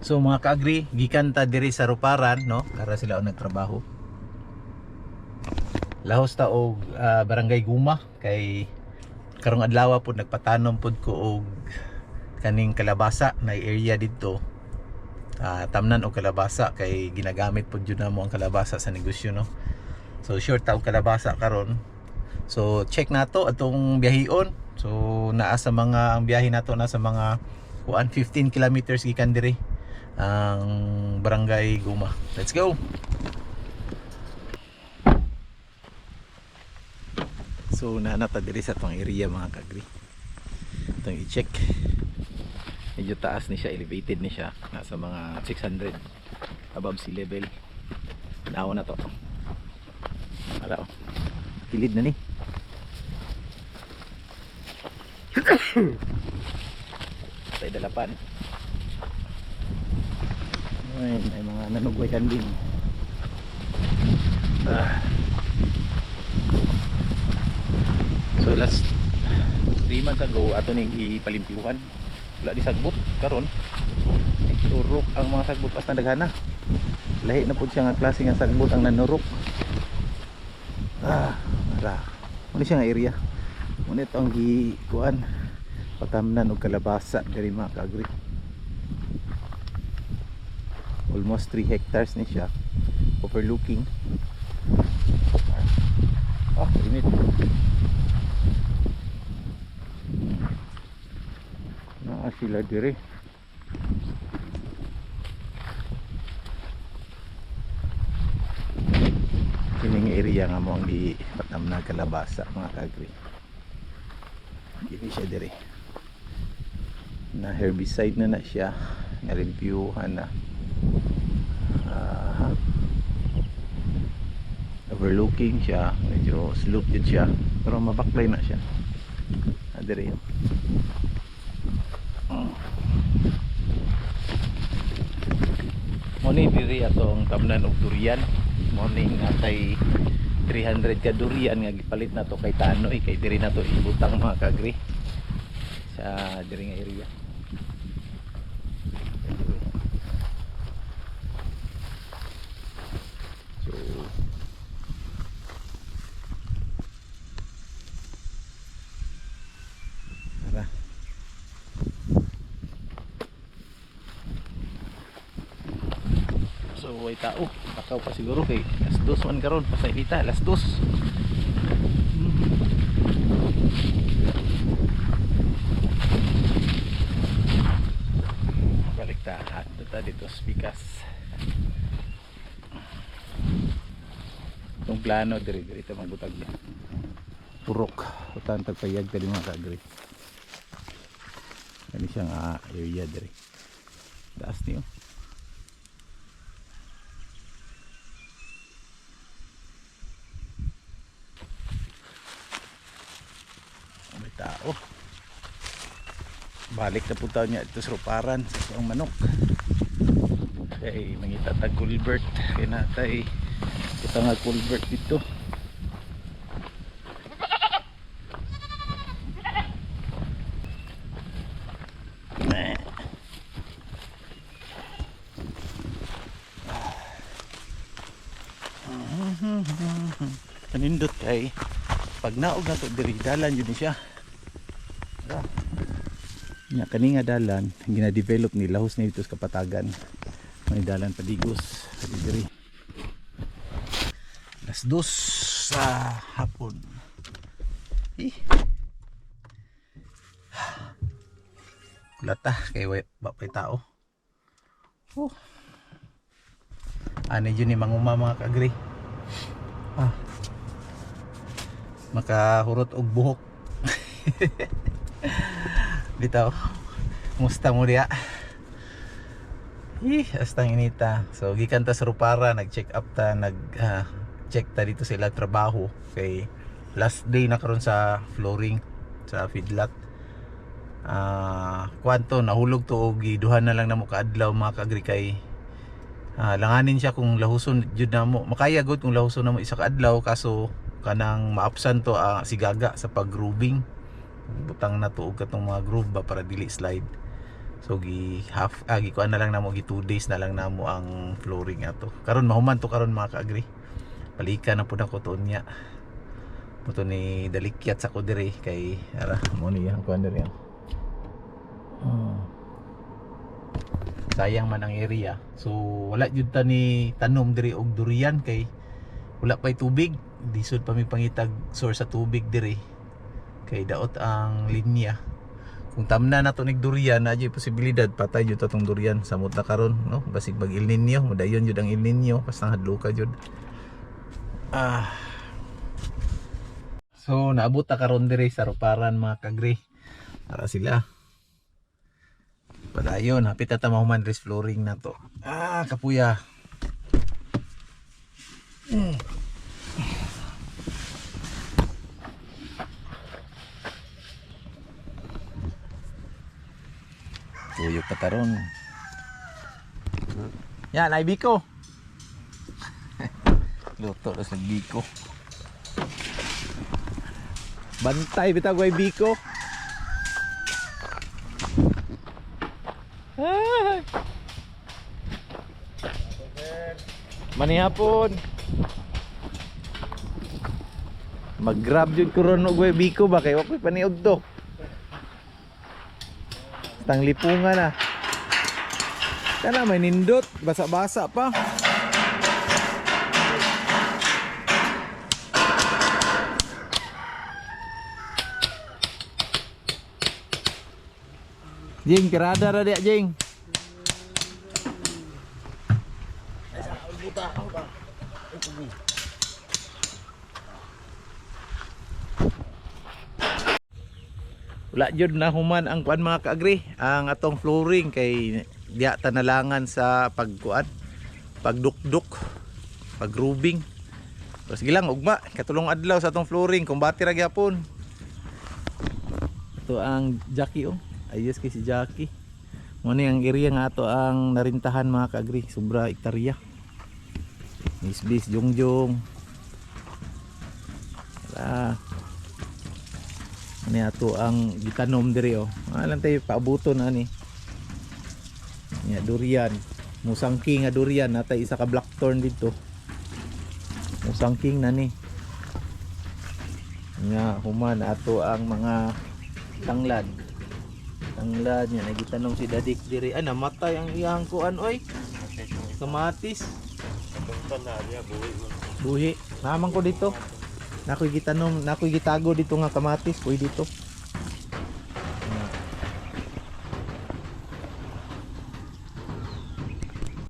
So mga kaagri, gikan ta diri sa Ruparan, no? Para sila nagtrabaho. Lahos ta og barangay Guma kay karong adlaw pud nagpatanom pud ko og kaning kalabasa na area didto. Tamnan og kalabasa kay ginagamit pud jud namo ang kalabasa sa negosyo, no. So short ta og kalabasa karon. So check nato atong biyahion. So naa sa mga ang biyahe nato na sa mga 15 kilometers gikan diri ang barangay Guma. Let's go. So naanata diri sa tong area mga kagri. Itong i-check. Medyo taas ni siya, elevated ni siya. Nasa mga 600 above sea level. Naon na to. Para kilid na ni. Tay dalapan. Ay, may mga nanugway kanding. So last 3 months ago ato ning ipalimpyuhan. Wala di sagbot karon. Turok ang mga sagbot pas daghana. Lahi na pud siya nga klase nga sagbot ang nanurok. Ara. Ano siya nga area? Muna ito ang gikuan. Patamnan og kalabasa diri mga kaagri. Almost 3 hectares ni siya. Overlooking. Init. Sila dire. Kining area nga mo ang gipatam na kalabasa mga kagri. Kini siya dire. Na herbicide na siya. Nalimpyuhan na. Overlooking siya. Medyo slope din siya. Pero mabaklay na siya. Dire yun. Morning diri atong tamnan og durian. Morning atay 300 ka durian nga gipalit na to kay Tanoy kay diri na to ibutang mga kagri sa diri nga area. So tara. So way tao, takaw pa siguro kay alas 2 man karon pasay kita alas 2. Balik ta dito spikas. Itong plano diri ta magbutag niya. Purok, utan tagpayag diri mga kagri. Kani siya nga area diri. Taas niyo. Tao balik na punta niya ito sa Ruparan sa ang manok kay mangitatag culvert kay natay ito nga culvert dito. Kanindot kay pag naog na to diri dalan yun siya. Nya kani nga dalan gina-develop ni lahos ni dito sa kapatagan. May dalan padigos diri. Alas 2 sa hapon. Kulata kay bapay tao. Ani yun ni manguma mga kagri. Makahurot og buhok. Bitaw. Musta mo diya? Astang inita. So gikan ta sa Rupara, nag-check up ta, check ta dito sa ilang trabaho kay last day na karon sa flooring sa feedlot. Kwanto nahulog to og giduhan na lang namo kaadlaw mga kaagri kay langanin siya kung lahuson jud namo. Makaya gud kung lahuson namo isa ka adlaw kaso kanang maapsan to si Gaga sa pag-grooving. Butang na tuog katong mga groove ba para dili slide. So gi kuan na lang namo, gi 2 days na lang namo ang flooring ato. Karon mahuman to karon mga kaagri. Balikan na pud ako to niya. Puto ni dalikyat sa ko diri kay ara mo ni ang kuan diri. Sayang man ang area. So wala jud ta ni tanom diri og durian kay wala pay tubig. Disod pa mi pangitag source sa tubig diri. Kay daot ang linya. Kung tamna nato nig durian, na posibilidad patay jud atong durian sa muta karon, no? Basig mag El Nino, modayon jud ang El Nino, basta hadlo ka jud. So naabot ta karon diri sa Ruparan mga kaagri. Para sila. Padayon, hapit ta mahuman res flooring na to. Kapuya. Tuyok ka taron. Yan, ay biko. Luto na sa biko. Bantay, bitag ay biko. Manihapon. Mag-grab jud ko ron og biko ba kay wa koy paniud to. Tang lipungan na. Kana may nindot, basa-basa pa. Jing, kirada ra dia, Jing. Wala jud na human ang kuan mga kaagri, ang atong flooring kay diya tanalangan sa pagkuan, pagdukduk, pagrubing. Tapos gilang ugma katulong adlaw sa atong flooring kung bati ra gyapon. Ito ang Jackie ayos kay si Jackie. Mo ni ang area nga ato ang narintahan mga kaagri, sobra hektarya. Misbis jongjong. Wala. Ani ato ang gitanom diri alam tayo paabuton ani. Nya durian, musangking nga durian natay isa ka blackthorn dito. Musangking na ni. Nya human ato ang mga tanglad. Tanglad nya nagitanom si Dadik diri. Namatay ang iyang kuan oy. Kamatis. Buhi. Naman ko dito. Nakoy gitanom, nakoy gitago dito nga kamatis, kuy dito.